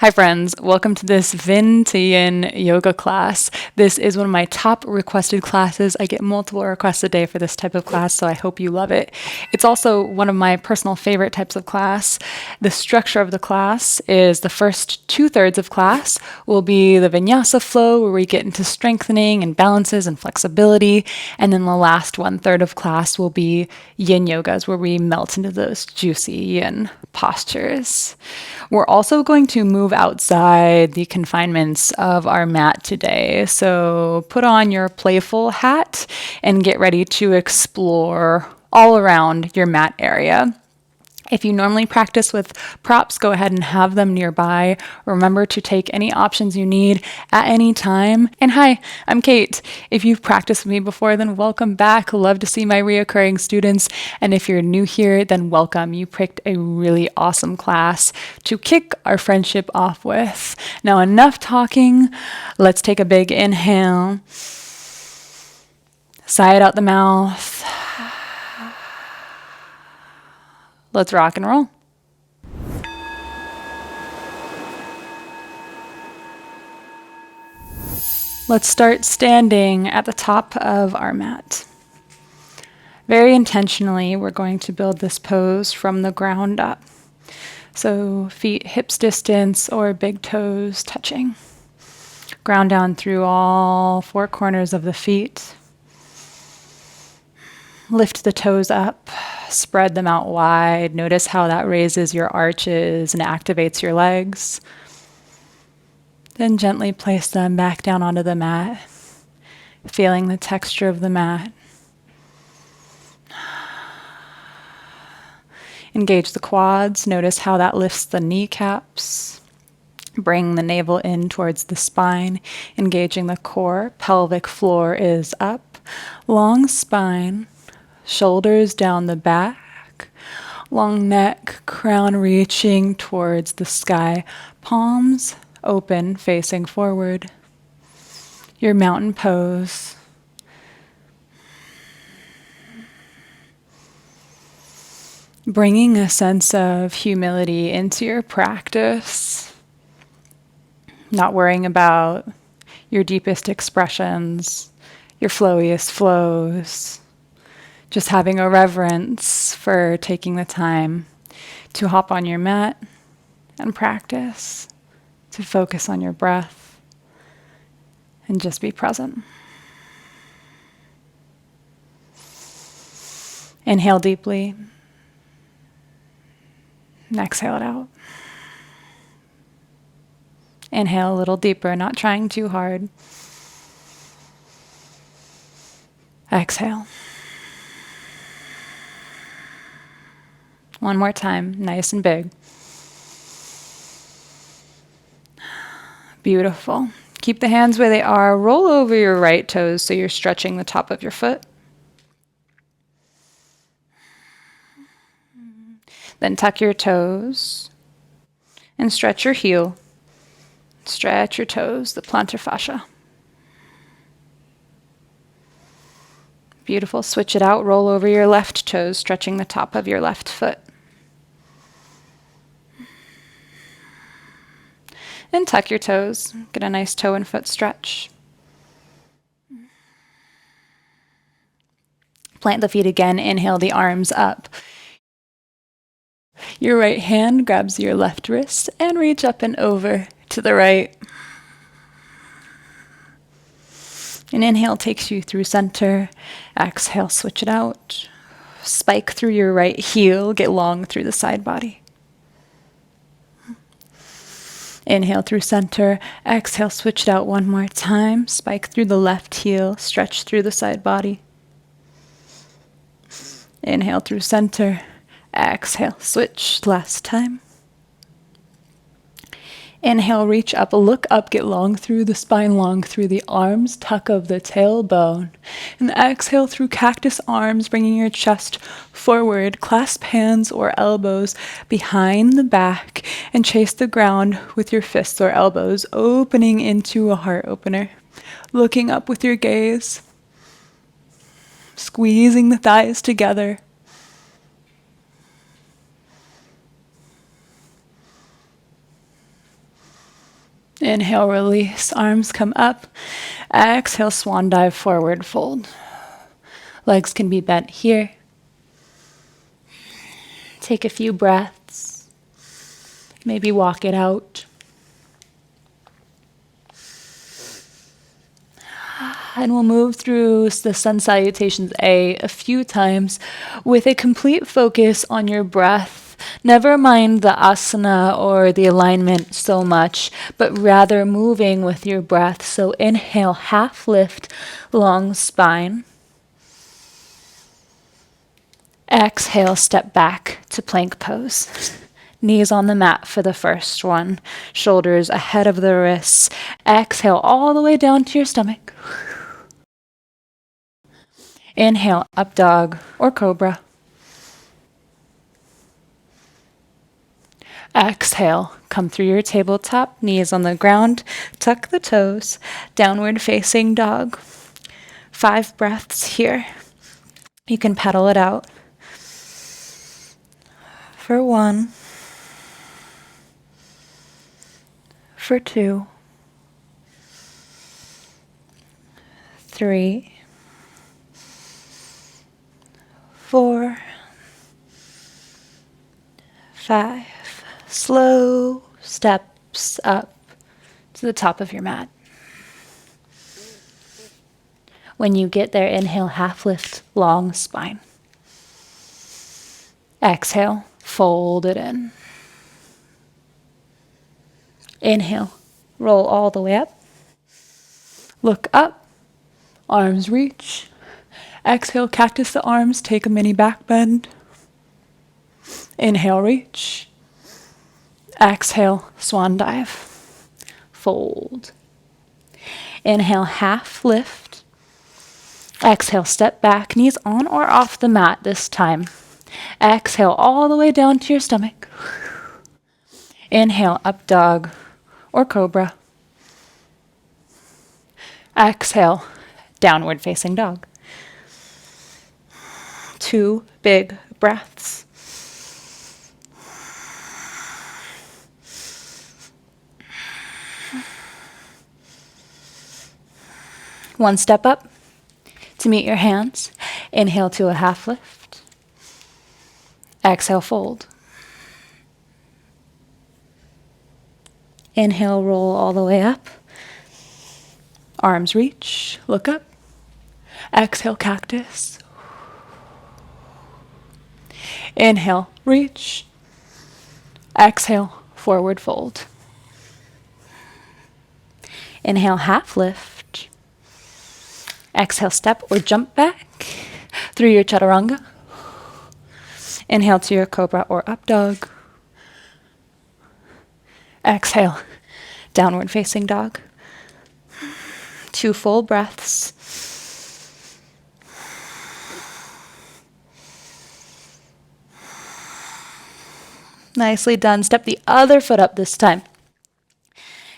Hi friends, welcome to this Vin to Yin yoga class. This is one of my top requested classes. I get multiple requests a day for this type of class, so I hope you love it. It's also one of my personal favorite types of class. The structure of the class is the first 2/3 of class will be the Vinyasa flow, where we get into strengthening and balances and flexibility, and then the last 1/3 of class will be Yin Yogas, where we melt into those juicy yin postures. We're also going to move outside the confinements of our mat today. So put on your playful hat and get ready to explore all around your mat area. If you normally practice with props, go ahead and have them nearby. Remember to take any options you need at any time. And hi, I'm Kate. If you've practiced with me before, then welcome back. Love to see my reoccurring students. And if you're new here, then welcome. You picked a really awesome class to kick our friendship off with. Now, enough talking. Let's take a big inhale. Sigh it out the mouth. Let's rock and roll. Let's start standing at the top of our mat. Very intentionally, we're going to build this pose from the ground up. So feet hips distance or big toes touching. Ground down through all four corners of the feet. Lift the toes up, spread them out wide. Notice how that raises your arches and activates your legs. Then gently place them back down onto the mat, feeling the texture of the mat. Engage the quads. Notice how that lifts the kneecaps. Bring the navel in towards the spine, engaging the core. Pelvic floor is up. Long spine. Shoulders down the back, long neck, crown reaching towards the sky, palms open, facing forward. Your mountain pose. Bringing a sense of humility into your practice, not worrying about your deepest expressions, your flowiest flows. Just having a reverence for taking the time to hop on your mat and practice, to focus on your breath and just be present. Inhale deeply. And exhale it out. Inhale a little deeper, not trying too hard. Exhale. One more time, nice and big. Beautiful. Keep the hands where they are. Roll over your right toes so you're stretching the top of your foot. Then tuck your toes and stretch your heel. Stretch your toes, the plantar fascia. Beautiful. Switch it out. Roll over your left toes, stretching the top of your left foot. And tuck your toes. Get a nice toe and foot stretch. Plant the feet again. Inhale the arms up. Your right hand grabs your left wrist and reach up and over to the right. An inhale takes you through center. Exhale, switch it out. Spike through your right heel. Get long through the side body. Inhale through center. Exhale, switch it out one more time. Spike through the left heel. Stretch through the side body. Inhale through center. Exhale, switch. Last time. Inhale, reach up, look up, get long through the spine, long through the arms, tuck of the tailbone. And exhale through cactus arms, bringing your chest forward. Clasp hands or elbows behind the back and chase the ground with your fists or elbows, opening into a heart opener. Looking up with your gaze, squeezing the thighs together. Inhale, release. Arms come up. Exhale, swan dive, forward fold. Legs can be bent here. Take a few breaths. Maybe walk it out. And we'll move through the sun salutations a few times with a complete focus on your breath. Never mind the asana or the alignment so much, but rather moving with your breath. So inhale, half lift, long spine. Exhale, step back to plank pose. Knees on the mat for the first one. Shoulders ahead of the wrists. Exhale all the way down to your stomach. Inhale, up dog or cobra. Exhale, come through your tabletop, knees on the ground, tuck the toes, downward facing dog. 5 breaths here. You can pedal it out. For 1, for 2, 3, 4, 5. Slow steps up to the top of your mat. When you get there, inhale, half lift, long spine. Exhale, fold it in. Inhale, roll all the way up. Look up, arms reach. Exhale, cactus the arms, take a mini back bend. Inhale, reach. Exhale, swan dive. Fold. Inhale, half lift. Exhale, step back, knees on or off the mat this time. Exhale all the way down to your stomach. Inhale, up dog or cobra. Exhale, downward facing dog. 2 big breaths. One step up to meet your hands. Inhale to a half lift. Exhale, fold. Inhale, roll all the way up. Arms reach, look up. Exhale, cactus. Inhale, reach. Exhale, forward fold. Inhale, half lift. Exhale, step or jump back through your chaturanga. Inhale to your cobra or up dog. Exhale, downward facing dog. 2 full breaths. Nicely done. Step the other foot up this time.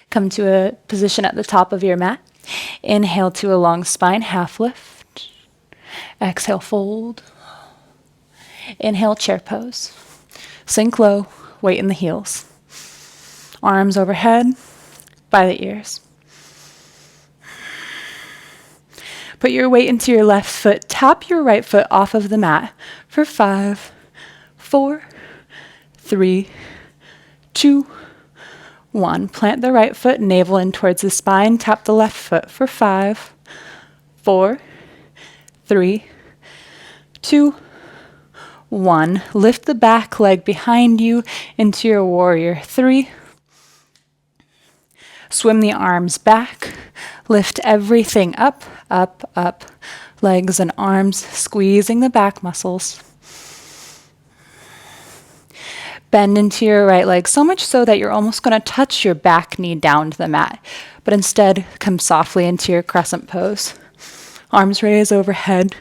Come to a position at the top of your mat. Inhale to a long spine, half lift. Exhale, fold. Inhale, chair pose. Sink low, weight in the heels. Arms overhead, by the ears. Put your weight into your left foot. Tap your right foot off of the mat for 5, 4, 3, 2, 1. Plant the right foot, navel in towards the spine. Tap the left foot for 5, 4, 3, 2, 1. Lift the back leg behind you into your warrior 3. Swim the arms back. Lift everything up, up, up. Legs and arms squeezing the back muscles. Bend into your right leg, so much so that you're almost going to touch your back knee down to the mat, but instead come softly into your crescent pose. Arms raise overhead.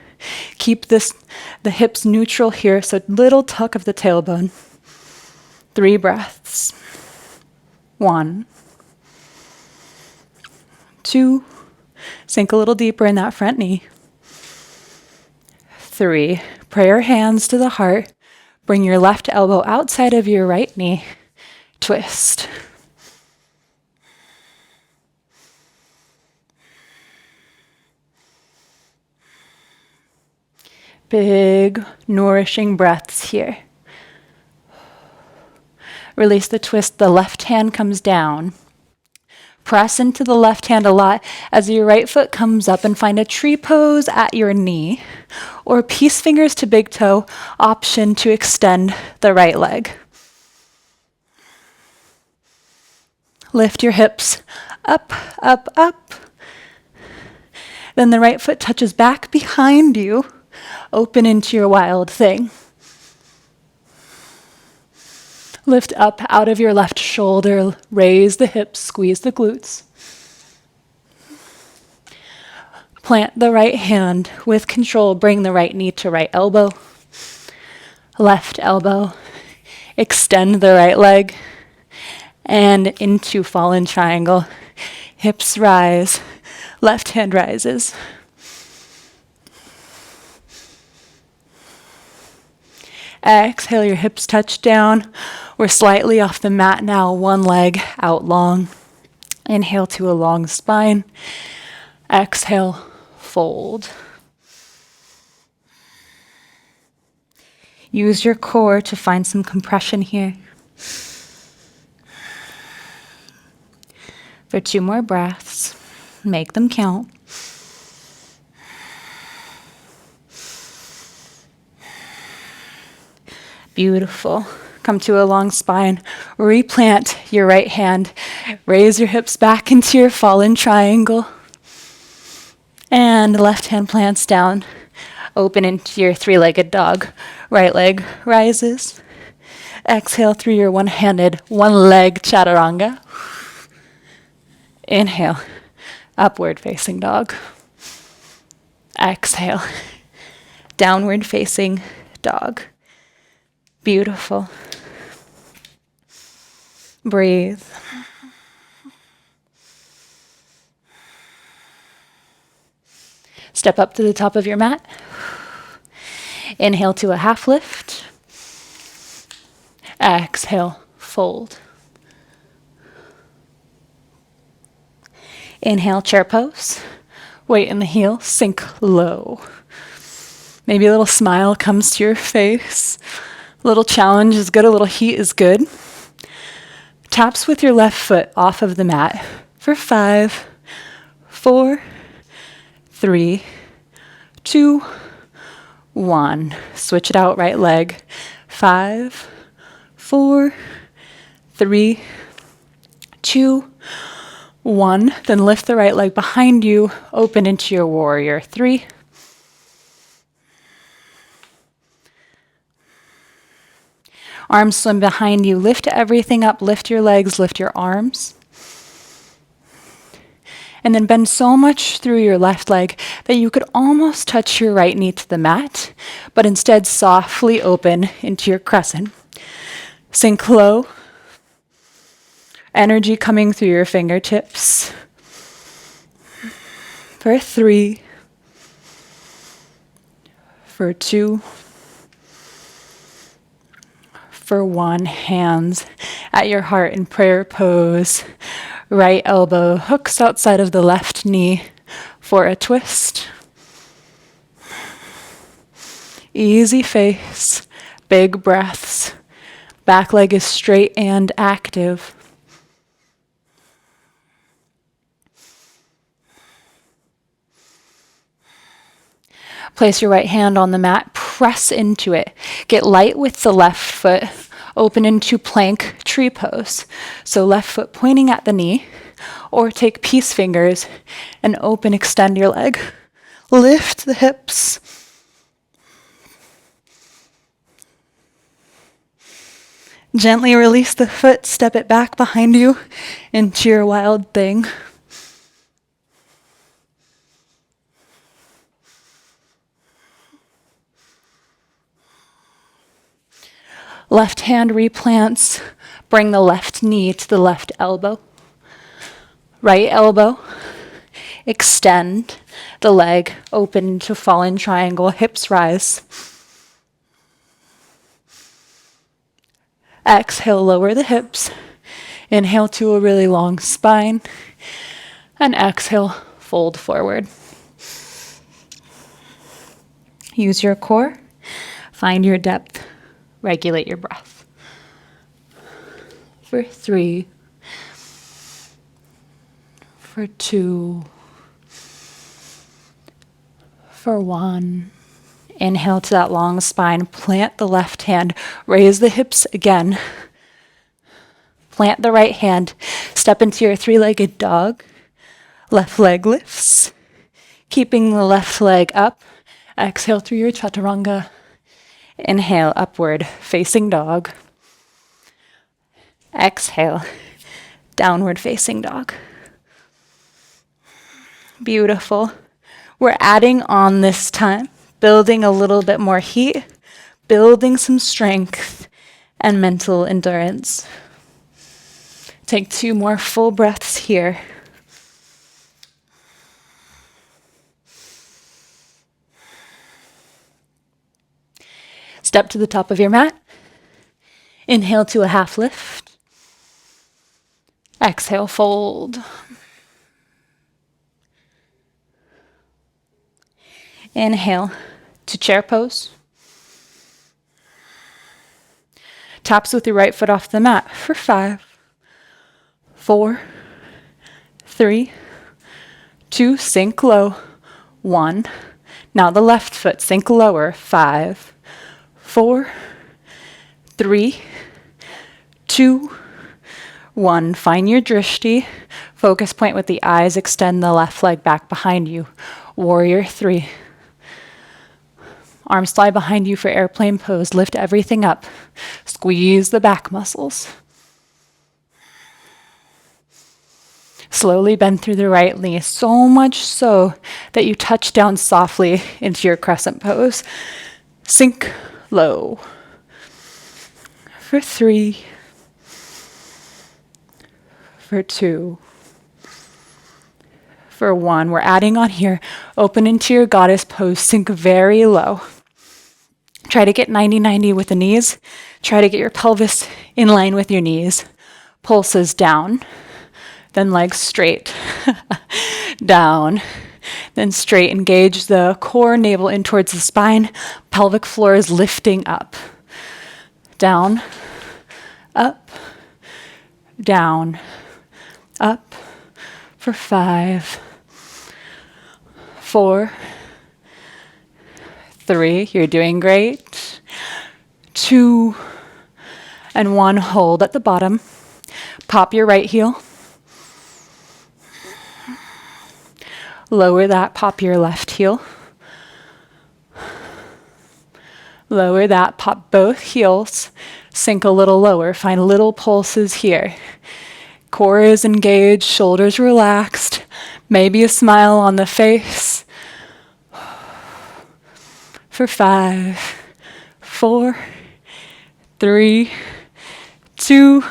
Keep the hips neutral here, so little tuck of the tailbone. 3 breaths. 1, 2, sink a little deeper in that front knee. 3, pray your hands to the heart. Bring your left elbow outside of your right knee. Twist. Big, nourishing breaths here. Release the twist. The left hand comes down. Press into the left hand a lot as your right foot comes up, and find a tree pose at your knee, or peace fingers to big toe, option to extend the right leg. Lift your hips up, up, up. Then the right foot touches back behind you. Open into your wild thing. Lift up out of your left shoulder, raise the hips, squeeze the glutes. Plant the right hand with control, bring the right knee to right elbow, left elbow, extend the right leg, and into fallen triangle. Hips rise, left hand rises. Exhale, your hips touch down. We're slightly off the mat now, one leg out long. Inhale to a long spine. Exhale, fold. Use your core to find some compression here. For 2 more breaths, make them count. Beautiful. Come to a long spine. Replant your right hand. Raise your hips back into your fallen triangle. And left hand plants down. Open into your 3-legged dog. Right leg rises. Exhale through your one-handed, one-leg chaturanga. Inhale, upward facing dog. Exhale, downward facing dog. Beautiful. Breathe. Step up to the top of your mat. Inhale to a half lift. Exhale, fold. Inhale, chair pose. Weight in the heel, sink low. Maybe a little smile comes to your face. A little challenge is good, a little heat is good. Taps with your left foot off of the mat for 5, 4, 3, 2, 1. Switch it out, right leg. 5, 4, 3, 2, 1. Then lift the right leg behind you, open into your warrior 3. Arms swim behind you. Lift everything up. Lift your legs, lift your arms. And then bend so much through your left leg that you could almost touch your right knee to the mat, but instead softly open into your crescent. Sink low. Energy coming through your fingertips. For 3. For 2. For 1, hands at your heart in prayer pose. Right elbow hooks outside of the left knee for a twist. Easy face, big breaths. Back leg is straight and active. Place your right hand on the mat, press into it. Get light with the left foot, open into plank tree pose. So left foot pointing at the knee, or take peace fingers and open, extend your leg. Lift the hips. Gently release the foot, step it back behind you into your wild thing. Left hand replants, bring the left knee to the left elbow. Right elbow, extend the leg, open to fallen triangle, hips rise. Exhale, lower the hips. Inhale to a really long spine. And exhale, fold forward. use your core, find your depth, regulate your breath. For 3, for 2, for 1. Inhale to that long spine, plant the left hand, raise the hips again. Plant the right hand, step into your 3-legged dog. Left leg lifts, keeping the left leg up. Exhale through your chaturanga. Inhale, upward facing dog. Exhale, downward facing dog. Beautiful. We're adding on this time, building a little bit more heat, building some strength and mental endurance. Take 2 more full breaths here. Step to the top of your mat. Inhale to a half lift. Exhale, fold. Inhale to chair pose. Taps with your right foot off the mat for 5, 4, 3, 2, sink low, 1. Now the left foot, sink lower, 5, 4, 3, 2, 1. Find your drishti. Focus point with the eyes. Extend the left leg back behind you. Warrior 3. Arms fly behind you for airplane pose. Lift everything up. Squeeze the back muscles. Slowly bend through the right knee, so much so that you touch down softly into your crescent pose. Sink low. For 3, for 2, for 1. We're adding on here. Open into your goddess pose. Sink very low. Try to get 90-90 with the knees. Try to get your pelvis in line with your knees. Pulses down, then legs straight. Down, then straight. Engage the core, navel in towards the spine. Pelvic floor is lifting up. Down, up, down, up. For 5, 4, 3, you're doing great. 2, and 1, hold at the bottom. Pop your right heel. Lower that, pop your left heel. Lower that, pop both heels. Sink a little lower, find little pulses here. Core is engaged, shoulders relaxed, maybe a smile on the face. For 5, 4, 3, 2,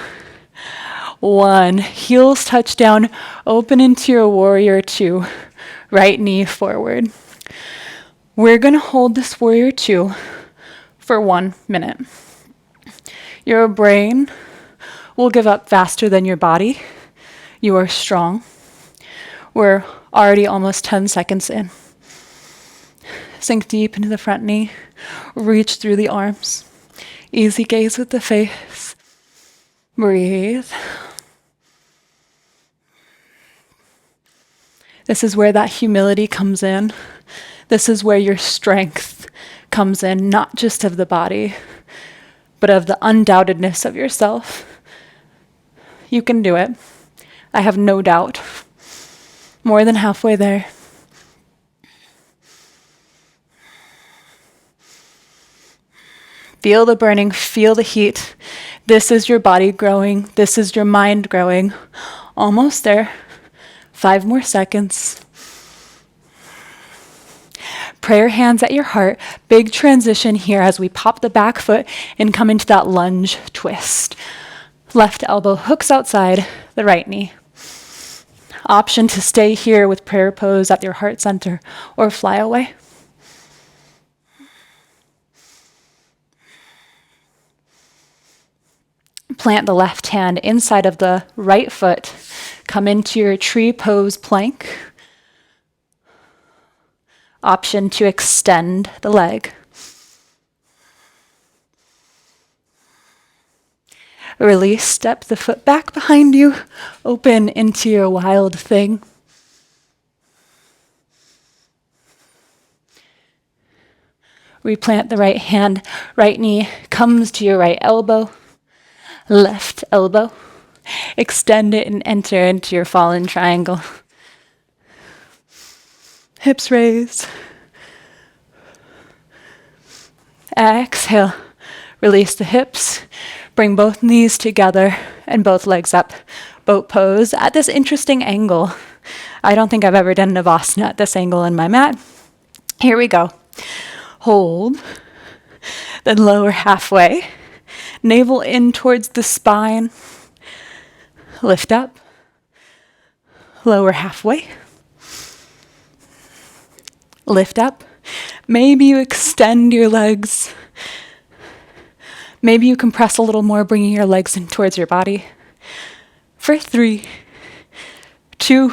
1. Heels touch down, open into your warrior 2. Right knee forward. We're going to hold this warrior 2 for 1 minute. Your brain will give up faster than your body. You are strong. We're already almost 10 seconds in. Sink deep into the front knee. Reach through the arms. Easy gaze with the face. Breathe. This is where that humility comes in. This is where your strength comes in, not just of the body, but of the undoubtedness of yourself. You can do it. I have no doubt. More than halfway there. Feel the burning, feel the heat. This is your body growing. This is your mind growing. Almost there. 5 more seconds. Prayer hands at your heart. Big transition here as we pop the back foot and come into that lunge twist. Left elbow hooks outside the right knee. Option to stay here with prayer pose at your heart center or fly away. Plant the left hand inside of the right foot. Come into your tree pose plank. Option to extend the leg. Release, step the foot back behind you, open into your wild thing. Replant the right hand, right knee comes to your right elbow, left elbow. Extend it and enter into your fallen triangle. Hips raised. Exhale, release the hips. Bring both knees together and both legs up. Boat pose at this interesting angle. I don't think I've ever done Navasana at this angle in my mat. Here we go. Hold, then lower halfway. Navel in towards the spine. Lift up. Lower halfway. Lift up. Maybe you extend your legs. Maybe you compress a little more, bringing your legs in towards your body. For 3, 2,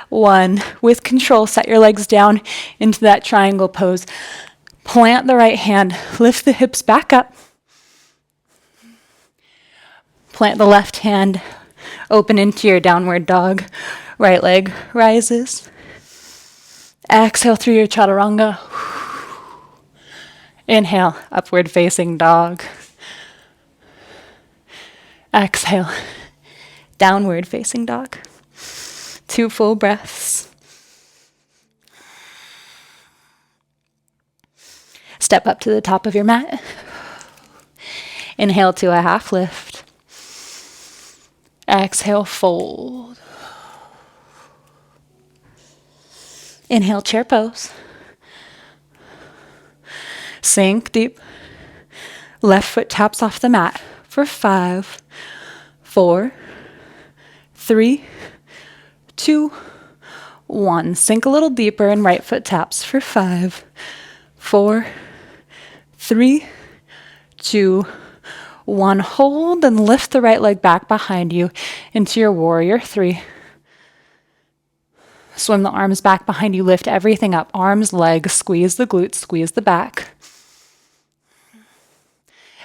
1. With control, set your legs down into that triangle pose. Plant the right hand. Lift the hips back up. Plant the left hand. Open into your downward dog. Right leg rises. Exhale through your chaturanga. Inhale, upward facing dog. Exhale, downward facing dog. 2 full breaths. Step up to the top of your mat. Inhale to a half lift. Exhale, fold. Inhale, chair pose. Sink deep. Left foot taps off the mat for 5, 4, 3, 2, 1. Sink a little deeper and right foot taps for 5, 4, 3, 2, 1. Hold and lift the right leg back behind you into your warrior 3. Swim the arms back behind you, lift everything up. Arms, legs, squeeze the glutes, squeeze the back.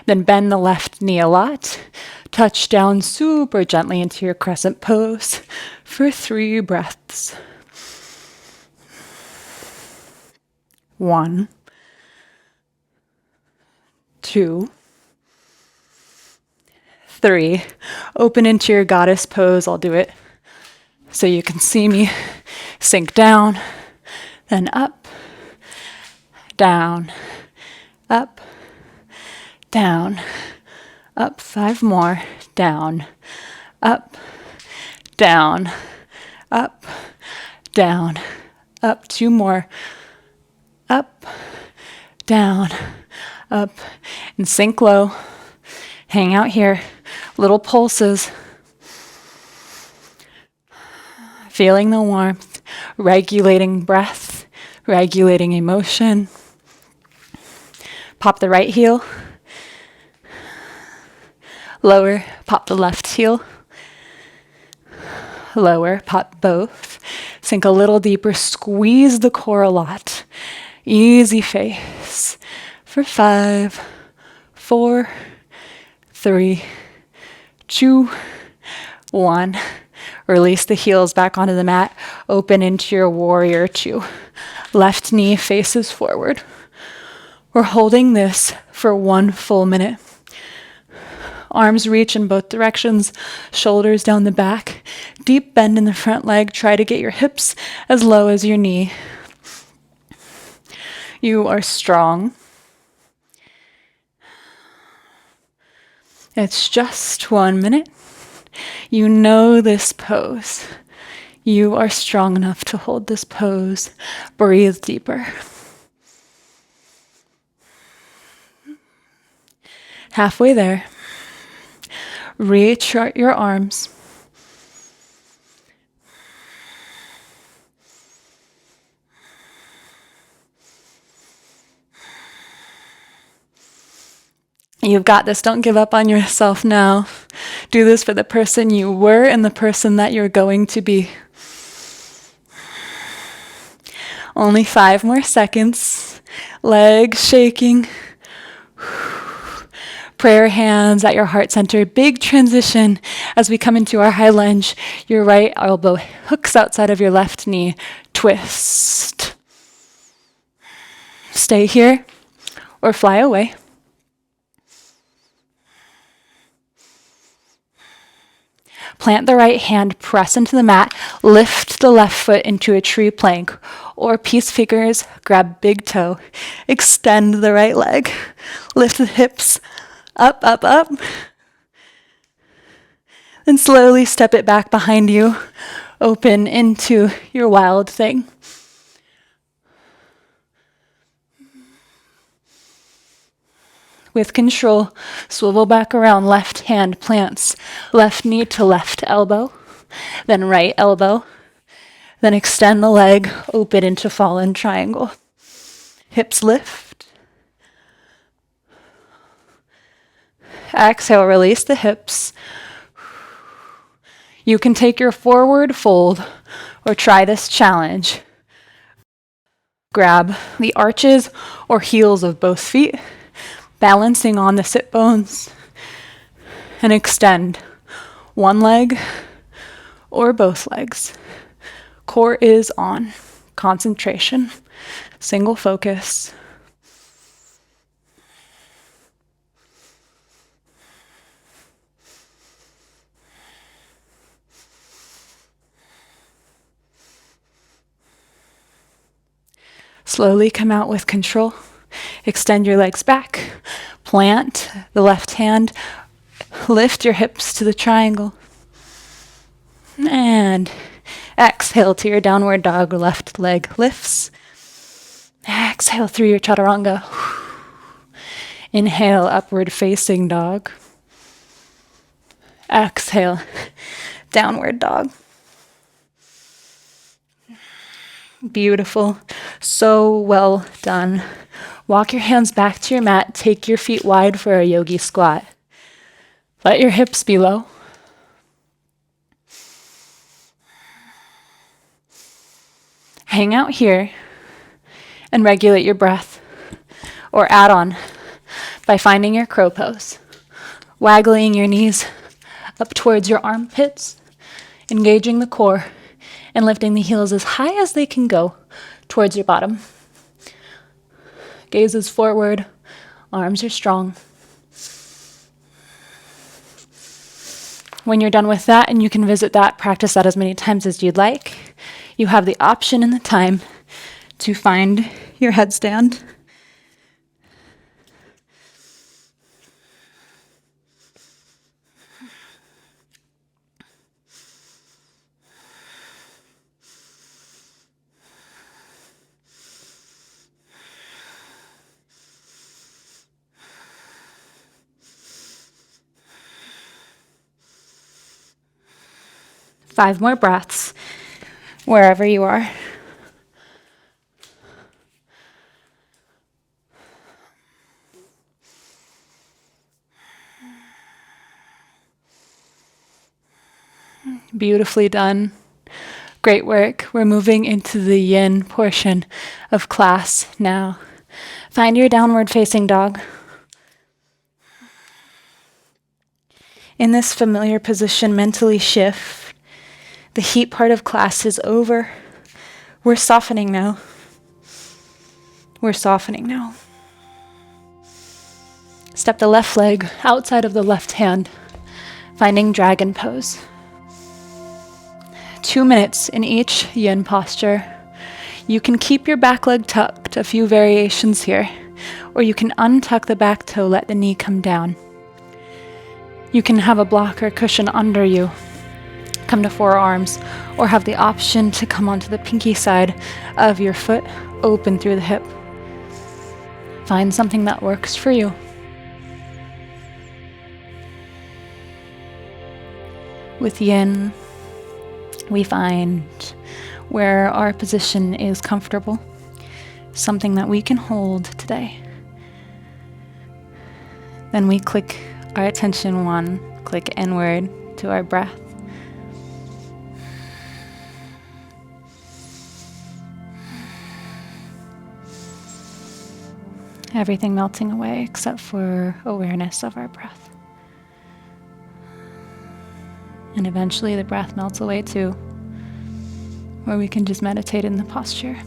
Then bend the left knee a lot. Touch down super gently into your crescent pose for 3 breaths. 1, 2, 3. Open into your goddess pose. I'll do it so you can see me. Sink down, then up, down, up, down, up. 5 more. Down, up, down, up, down, up. 2 more. Up, down, up, and sink low. Hang out here. Little pulses. Feeling the warmth, regulating breath, regulating emotion. Pop the right heel. Lower, pop the left heel. Lower, pop both. Sink a little deeper, squeeze the core a lot. Easy face for 5, 4, 3, 2, 1. Release the heels back onto the mat. Open into your warrior 2. Left knee faces forward. We're holding this for 1 full minute. Arms reach in both directions, shoulders down the back. Deep bend in the front leg. Try to get your hips as low as your knee. You are strong. It's just 1 minute. You know this pose. You are strong enough to hold this pose. Breathe deeper. Halfway there. Reach your arms. You've got this. Don't give up on yourself now. Do this for the person you were and the person that you're going to be. Only 5 more seconds. Legs shaking. Prayer hands at your heart center. Big transition as we come into our high lunge. Your right elbow hooks outside of your left knee. Twist. Stay here or fly away. Plant the right hand, press into the mat, lift the left foot into a tree plank, or peace fingers, grab big toe, extend the right leg, lift the hips, up, up, up, then slowly step it back behind you, open into your wild thing. With control, swivel back around, left hand plants, left knee to left elbow, then right elbow, then extend the leg, open into fallen triangle. Hips lift. Exhale, release the hips. You can take your forward fold or try this challenge. Grab the arches or heels of both feet, balancing on the sit bones, and extend one leg or both legs. Core is on. Concentration. Single focus. Slowly come out with control. Extend your legs back. Plant the left hand. Lift your hips to the triangle. And exhale to your downward dog. Left leg lifts. Exhale through your chaturanga. Inhale, upward facing dog. Exhale, downward dog. Beautiful. So well done. Walk your hands back to your mat. Take your feet wide for a yogi squat. Let your hips be low. Hang out here and regulate your breath, or add on by finding your crow pose. Waggling your knees up towards your armpits, engaging the core, and lifting the heels as high as they can go towards your bottom. Gaze is forward, arms are strong. When you're done with that, and you can visit that, practice that as many times as you'd like, you have the option and the time to find your headstand. Five more breaths, wherever you are. Beautifully done. Great work. We're moving into the yin portion of class now. Find your downward facing dog. In this familiar position, mentally shift. The heat part of class is over. We're softening now. We're softening now. Step the left leg outside of the left hand, finding dragon pose. 2 minutes in each yin posture. You can keep your back leg tucked, a few variations here, or you can untuck the back toe, let the knee come down. You can have a block or cushion under you. Come to forearms, or have the option to come onto the pinky side of your foot, open through the hip. Find something that works for you. With yin, we find where our position is comfortable, something that we can hold today. Then we click our attention click inward to our breath. Everything melting away except for awareness of our breath. And eventually the breath melts away too, where we can just meditate in the posture.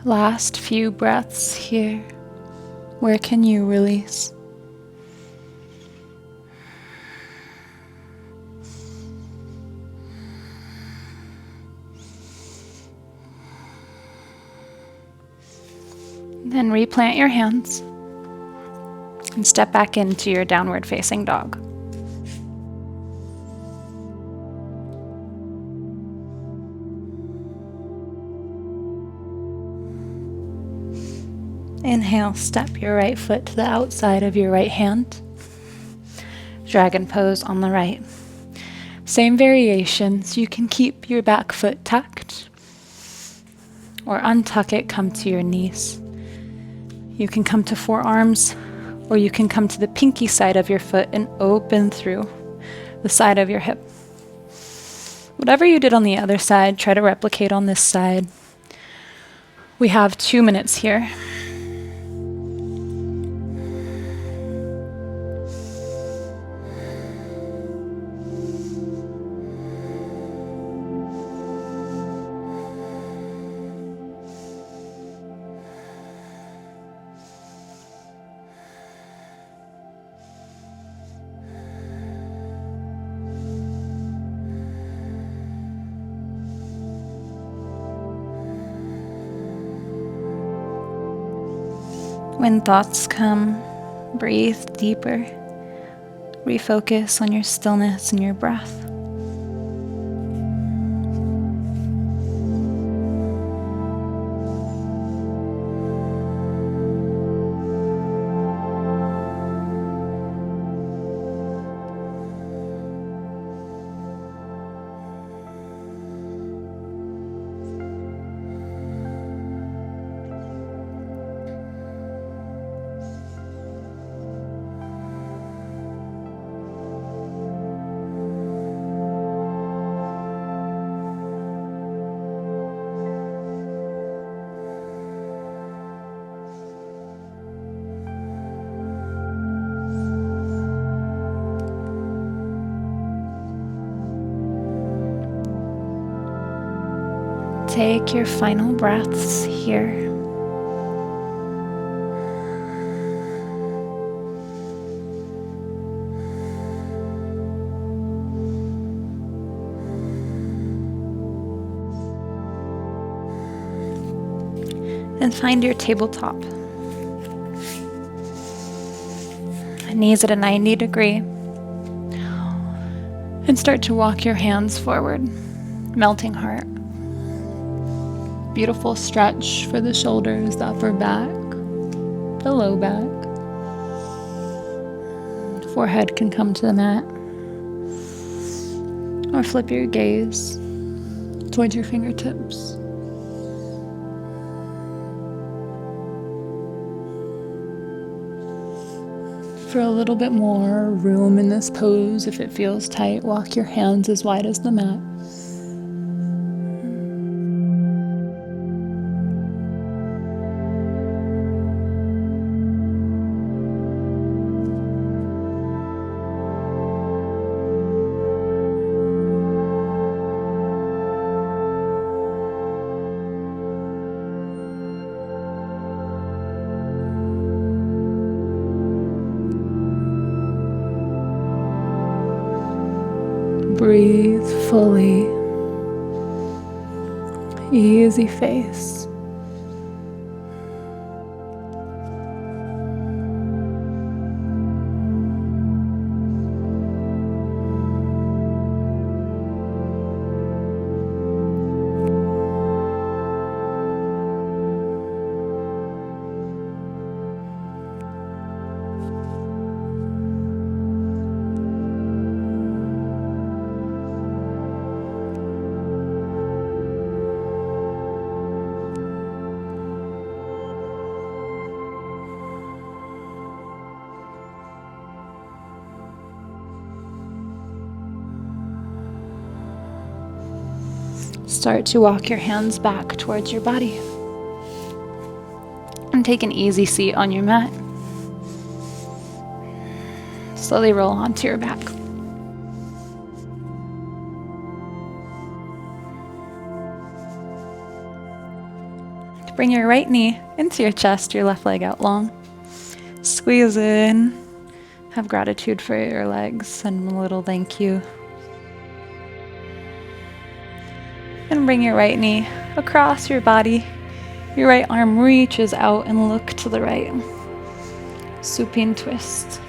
Last few breaths here. Where can you release? Then replant your hands and step back into your downward facing dog. Inhale, step your right foot to the outside of your right hand. Dragon pose on the right. Same variations. You can keep your back foot tucked or untuck it, come to your knees. You can come to forearms, or you can come to the pinky side of your foot and open through the side of your hip. Whatever you did on the other side, try to replicate on this side. We have 2 minutes here. When thoughts come, breathe deeper. Refocus on your stillness and your breath. Take your final breaths here. And find your tabletop. Knees at a 90 degree. And start to walk your hands forward, melting heart. Beautiful stretch for the shoulders, the upper back, the low back. Forehead can come to the mat. Or flip your gaze towards your fingertips. For a little bit more room in this pose, if it feels tight, walk your hands as wide as the mat. Breathe fully. Easy face. Start to walk your hands back towards your body. And take an easy seat on your mat. Slowly roll onto your back. Bring your right knee into your chest, your left leg out long. Squeeze in. Have gratitude for your legs. Send them a little thank you. And bring your right knee across your body. Your right arm reaches out and look to the right. Supine twist.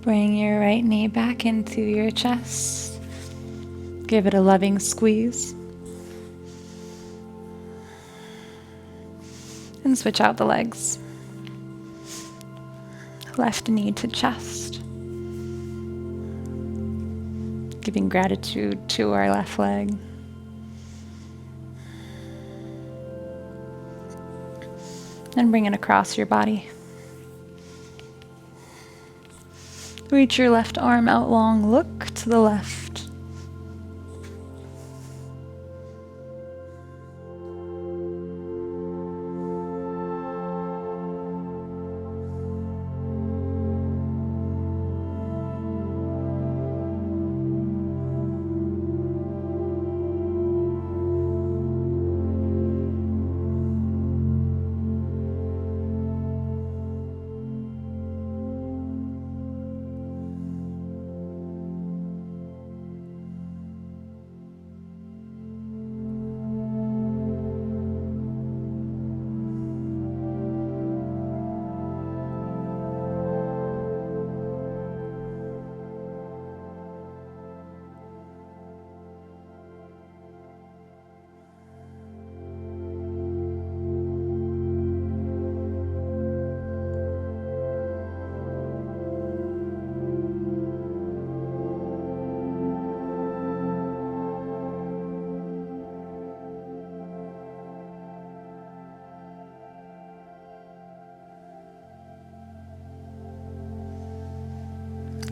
Bring your right knee back into your chest. Give it a loving squeeze. And switch out the legs. Left knee to chest. Giving gratitude to our left leg. And bring it across your body. Reach your left arm out long, look to the left.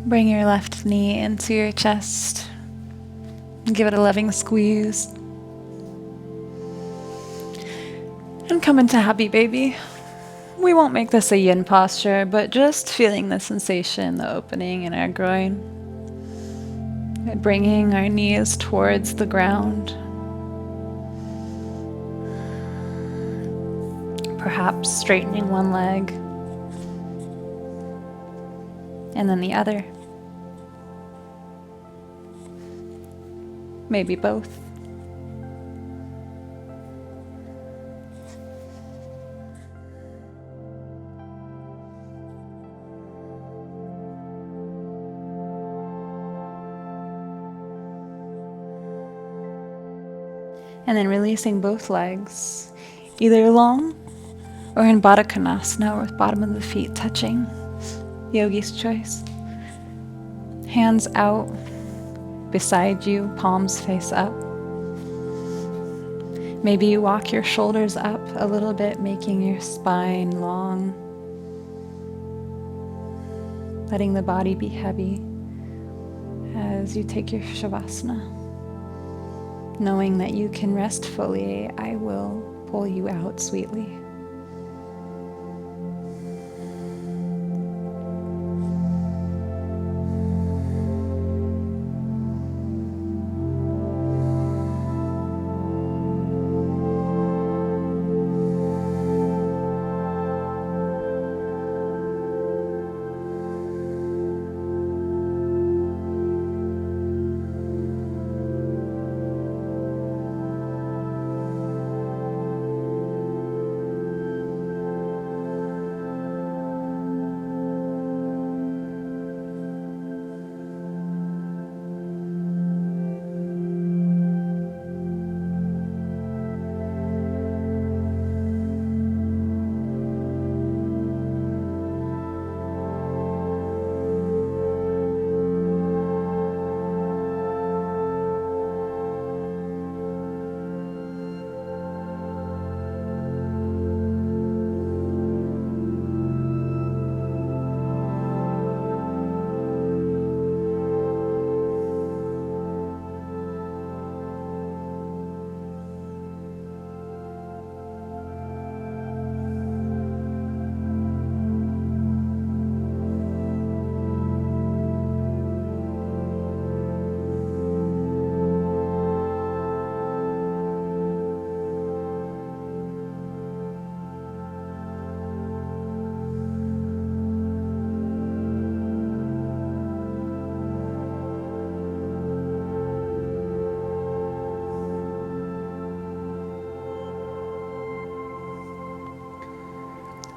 Bring your left knee into your chest. Give it a loving squeeze. And come into happy baby. We won't make this a yin posture, but just feeling the sensation, the opening in our groin. And bringing our knees towards the ground. Perhaps straightening one leg. And then the other. maybe both. And then releasing both legs, either long or in Baddha Konasana with bottom of the feet touching, yogi's choice. Hands out beside you, palms face up. Maybe you walk your shoulders up a little bit, making your spine long, letting the body be heavy as you take your Savasana. Knowing that you can rest fully, I will pull you out sweetly.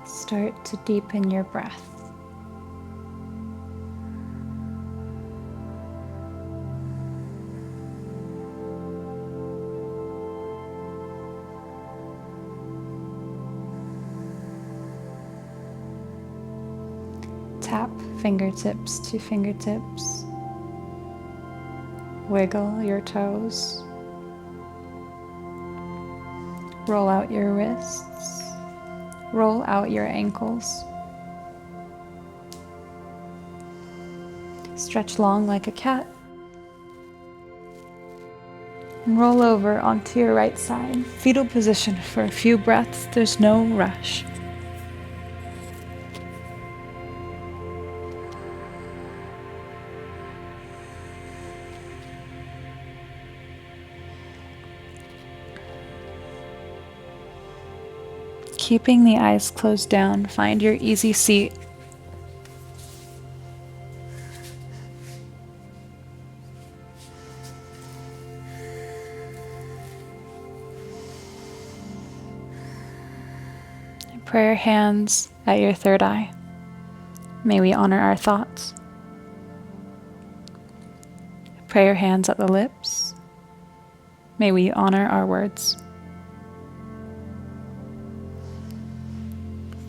Start to deepen your breath. Tap fingertips to fingertips. Wiggle your toes. Roll out your wrists. Roll out your ankles. Stretch long like a cat. And roll over onto your right side. Fetal position for a few breaths. There's no rush. Keeping the eyes closed down, find your easy seat. Prayer hands at your third eye. May we honor our thoughts. Prayer hands at the lips. May we honor our words.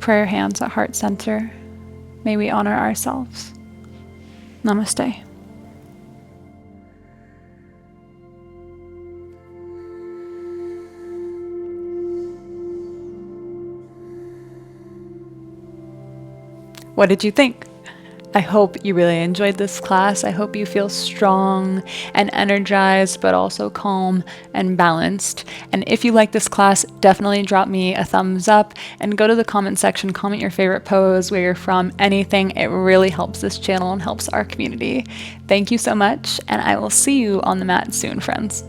Prayer hands at heart center. May we honor ourselves. Namaste. What did you think? I hope you really enjoyed this class. I hope you feel strong and energized, but also calm and balanced. And if you like this class, definitely drop me a thumbs up and go to the comment section, comment your favorite pose, where you're from, anything. It really helps this channel and helps our community. Thank you so much, and I will see you on the mat soon, friends.